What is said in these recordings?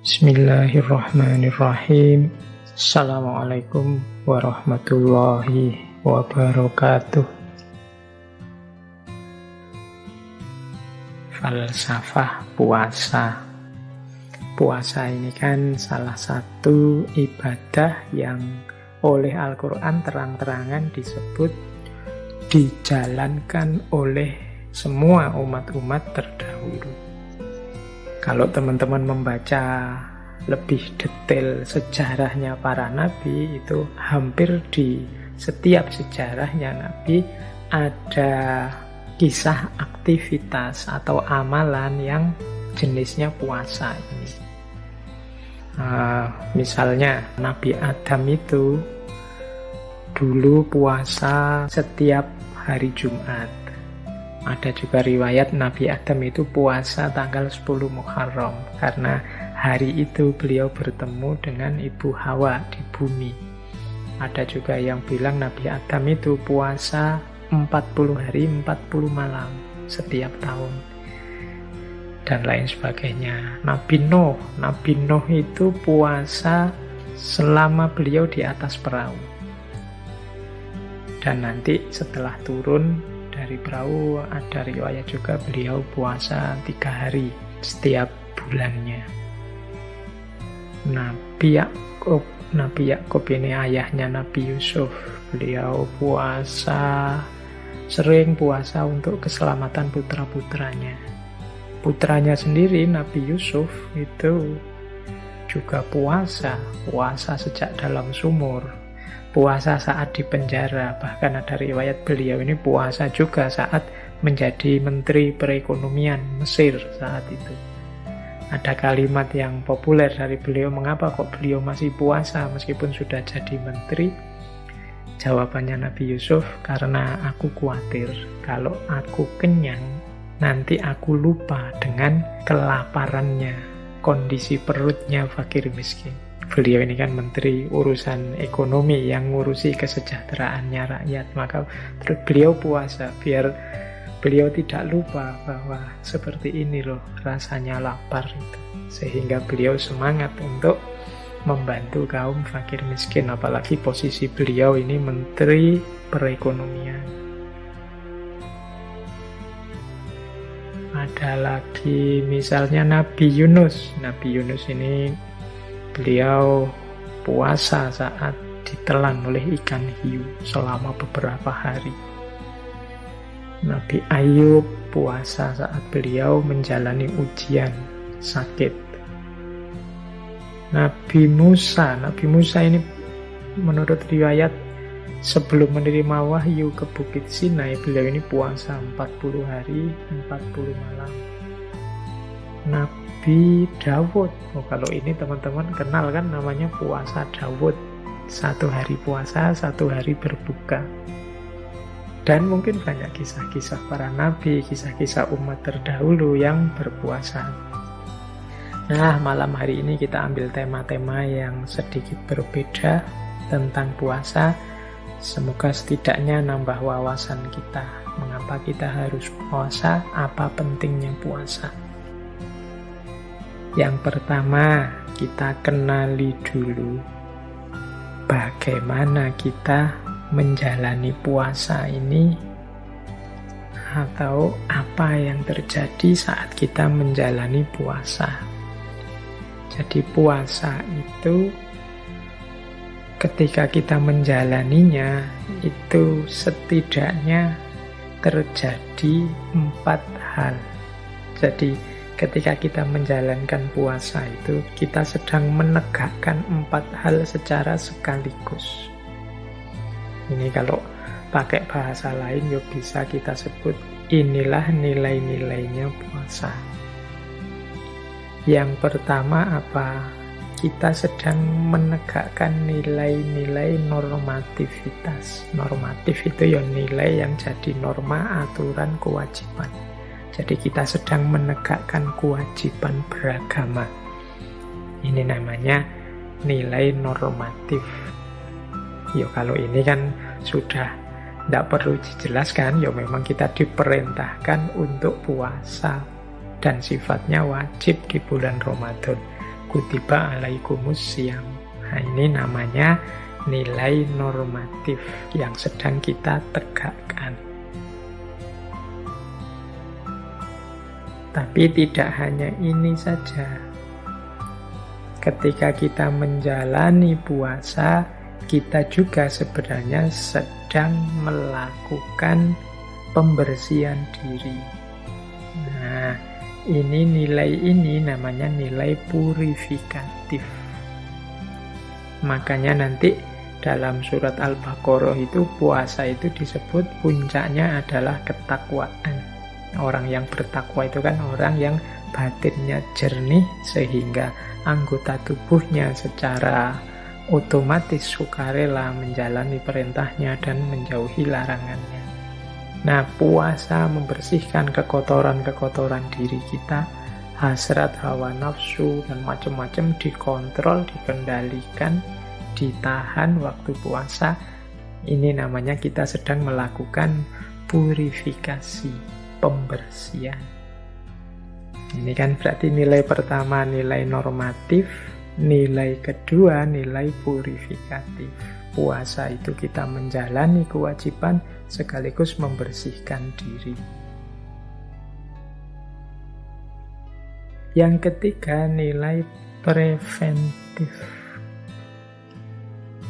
Bismillahirrahmanirrahim. Assalamualaikum warahmatullahi wabarakatuh. Falsafah puasa. Puasa ini kan salah satu ibadah yang oleh Al-Quran terang-terangan disebut dijalankan oleh semua umat-umat terdahulu. Kalau teman-teman membaca lebih detail sejarahnya para nabi, itu hampir di setiap sejarahnya nabi ada kisah aktivitas atau amalan yang jenisnya puasa ini. Misalnya Nabi Adam itu dulu puasa setiap hari Jumat. Ada juga riwayat Nabi Adam itu puasa tanggal 10 Muharram karena hari itu beliau bertemu dengan Ibu Hawa di bumi. Ada juga yang bilang Nabi Adam itu puasa 40 hari 40 malam setiap tahun dan lain sebagainya. Nabi Nuh itu puasa selama beliau di atas perahu, dan nanti setelah turun dari perahu ada riwayat juga beliau puasa 3 hari setiap bulannya. Nabi Yakub ini ayahnya Nabi Yusuf, beliau sering puasa untuk keselamatan putra-putranya. Putranya sendiri Nabi Yusuf itu juga puasa sejak dalam sumur, puasa saat di penjara, bahkan ada riwayat beliau ini puasa juga saat menjadi Menteri Perekonomian Mesir saat itu. Ada kalimat yang populer dari beliau, mengapa kok beliau masih puasa meskipun sudah jadi menteri? Jawabannya Nabi Yusuf, karena aku khawatir kalau aku kenyang, nanti aku lupa dengan kelaparannya, kondisi perutnya fakir miskin. Beliau ini kan menteri urusan ekonomi yang ngurusi kesejahteraannya rakyat, maka beliau puasa biar beliau tidak lupa bahwa seperti ini loh rasanya lapar itu, sehingga beliau semangat untuk membantu kaum fakir miskin, apalagi posisi beliau ini menteri perekonomian. Ada lagi misalnya Nabi Yunus ini beliau puasa saat ditelan oleh ikan hiu selama beberapa hari. Nabi Ayub puasa saat beliau menjalani ujian sakit. Nabi Musa ini menurut riwayat sebelum menerima wahyu ke Bukit Sinai, beliau ini puasa 40 hari 40 malam. Nabi Dawud, kalau ini teman-teman kenal kan namanya puasa Dawud, 1 hari puasa 1 hari berbuka. Dan mungkin banyak kisah-kisah para nabi, kisah-kisah umat terdahulu yang berpuasa. Nah, malam hari ini kita ambil tema-tema yang sedikit berbeda tentang puasa. Semoga setidaknya nambah wawasan kita, mengapa kita harus puasa, apa pentingnya puasa. Yang pertama, kita kenali dulu bagaimana kita menjalani puasa ini, atau apa yang terjadi saat kita menjalani puasa. Jadi puasa itu ketika kita menjalaninya itu setidaknya terjadi 4 hal. Jadi ketika kita menjalankan puasa itu kita sedang menegakkan 4 hal secara sekaligus. Ini kalau pakai bahasa lain ya bisa kita sebut inilah nilai-nilainya puasa. Yang pertama apa? Kita sedang menegakkan nilai-nilai normativitas. Normatif itu ya nilai yang jadi norma, aturan, kewajiban. Jadi kita sedang menegakkan kewajiban beragama. Ini namanya nilai normatif. Ya kalau ini kan sudah tidak perlu dijelaskan, ya memang kita diperintahkan untuk puasa dan sifatnya wajib di bulan Ramadan. kutiba alaikumus syiyam. Nah, ini namanya nilai normatif yang sedang kita tegakkan. Tapi tidak hanya ini saja. Ketika kita menjalani puasa, kita juga sebenarnya sedang melakukan pembersihan diri. Nah, nilai ini namanya nilai purifikatif. Makanya nanti dalam surat Al-Baqarah itu puasa itu disebut puncaknya adalah ketakwaan. Orang yang bertakwa itu kan orang yang batinnya jernih sehingga anggota tubuhnya secara otomatis sukarela menjalani perintahnya dan menjauhi larangannya. Nah, puasa membersihkan kekotoran-kekotoran diri kita, hasrat, hawa nafsu, dan macam-macam dikontrol, dikendalikan, ditahan waktu puasa. Ini namanya kita sedang melakukan purifikasi, pembersihan. Ini kan berarti nilai pertama nilai normatif, nilai kedua nilai purifikatif. Puasa itu kita menjalani kewajiban sekaligus membersihkan diri. Yang ketiga nilai preventif.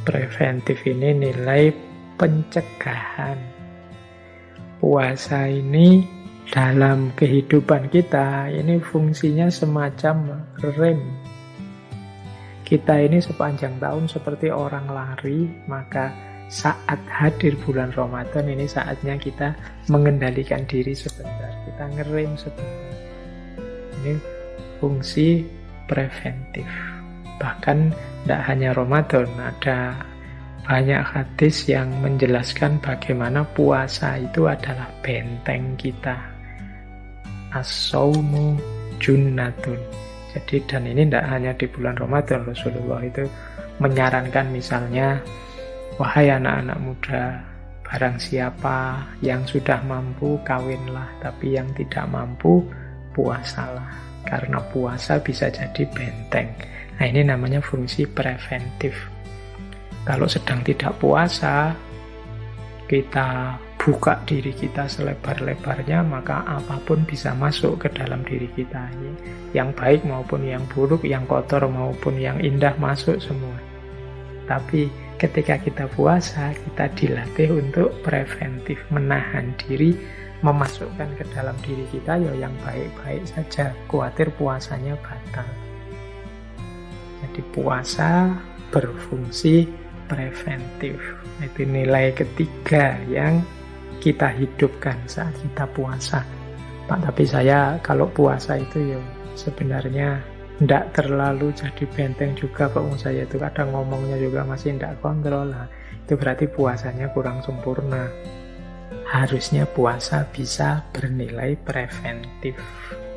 Preventif ini nilai pencegahan. Puasa ini dalam kehidupan kita ini fungsinya semacam rem. Kita ini sepanjang tahun seperti orang lari, maka saat hadir bulan Ramadan ini saatnya kita mengendalikan diri sebentar. Kita ngerem sebentar. Ini fungsi preventif. Bahkan tidak hanya Ramadan, ada banyak hadis yang menjelaskan bagaimana puasa itu adalah benteng kita. As-saumu junnatun. Jadi, dan ini tidak hanya di bulan Ramadan, Rasulullah itu menyarankan misalnya, wahai anak-anak muda, barang siapa yang sudah mampu kawinlah, tapi yang tidak mampu puasalah. Karena puasa bisa jadi benteng. Nah, ini namanya fungsi preventif. Kalau sedang tidak puasa, kita buka diri kita selebar-lebarnya, maka apapun bisa masuk ke dalam diri kita. Yang baik maupun yang buruk, yang kotor maupun yang indah masuk semua. Tapi ketika kita puasa, kita dilatih untuk preventif, menahan diri, memasukkan ke dalam diri kita yang baik-baik saja. Khawatir puasanya batal. Jadi puasa berfungsi preventif. Itu nilai ketiga yang kita hidupkan saat kita puasa. Pak, tapi saya kalau puasa itu sebenarnya tidak terlalu jadi benteng juga. Kok saya itu kadang ngomongnya juga masih tidak kontrol. Nah, itu berarti puasanya kurang sempurna. Harusnya puasa bisa bernilai preventif.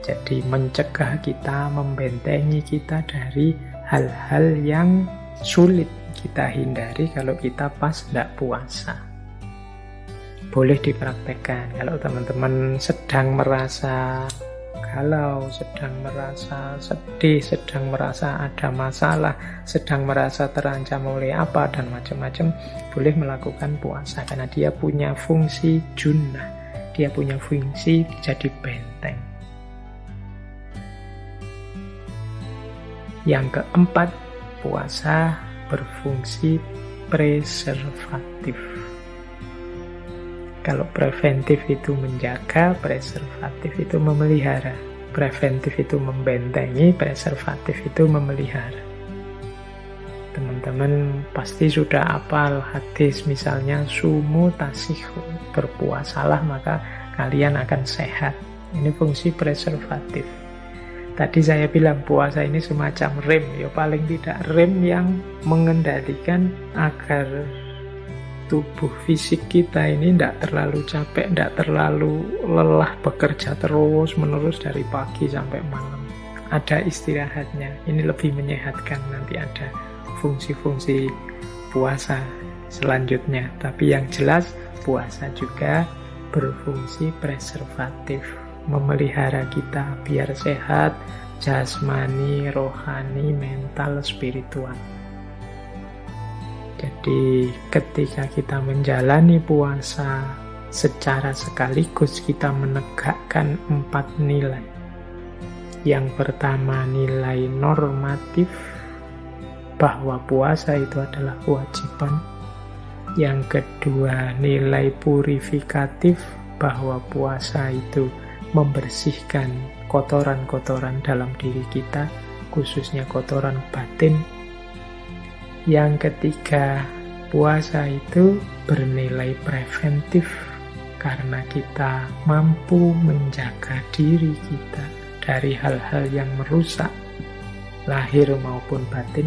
Jadi mencegah kita, membentengi kita dari hal-hal yang sulit kita hindari kalau kita pas tidak puasa. Boleh dipraktekkan kalau teman-teman sedang merasa galau, sedang merasa sedih, sedang merasa ada masalah, sedang merasa terancam oleh apa dan macam-macam, boleh melakukan puasa karena dia punya fungsi junnah, dia punya fungsi jadi benteng. Yang keempat, puasa berfungsi preservatif. Kalau preventif itu menjaga, preservatif itu memelihara. Preventif itu membentengi, preservatif itu memelihara. Teman-teman pasti sudah hafal hadis misalnya sumu tasihu, berpuasalah maka kalian akan sehat. Ini fungsi preservatif. Tadi saya bilang puasa ini semacam rem, paling tidak rem yang mengendalikan agar tubuh fisik kita ini tidak terlalu capek, tidak terlalu lelah bekerja terus-menerus dari pagi sampai malam. Ada istirahatnya, ini lebih menyehatkan. Nanti ada fungsi-fungsi puasa selanjutnya. Tapi yang jelas puasa juga berfungsi preservatif, memelihara kita biar sehat, jasmani, rohani, mental, spiritual. Jadi ketika kita menjalani puasa, secara sekaligus kita menegakkan 4 nilai. Yang pertama, nilai normatif, bahwa puasa itu adalah kewajiban. Yang kedua, nilai purifikatif, bahwa puasa itu membersihkan kotoran-kotoran dalam diri kita, khususnya kotoran batin. Yang ketiga, puasa itu bernilai preventif, karena kita mampu menjaga diri kita dari hal-hal yang merusak lahir maupun batin.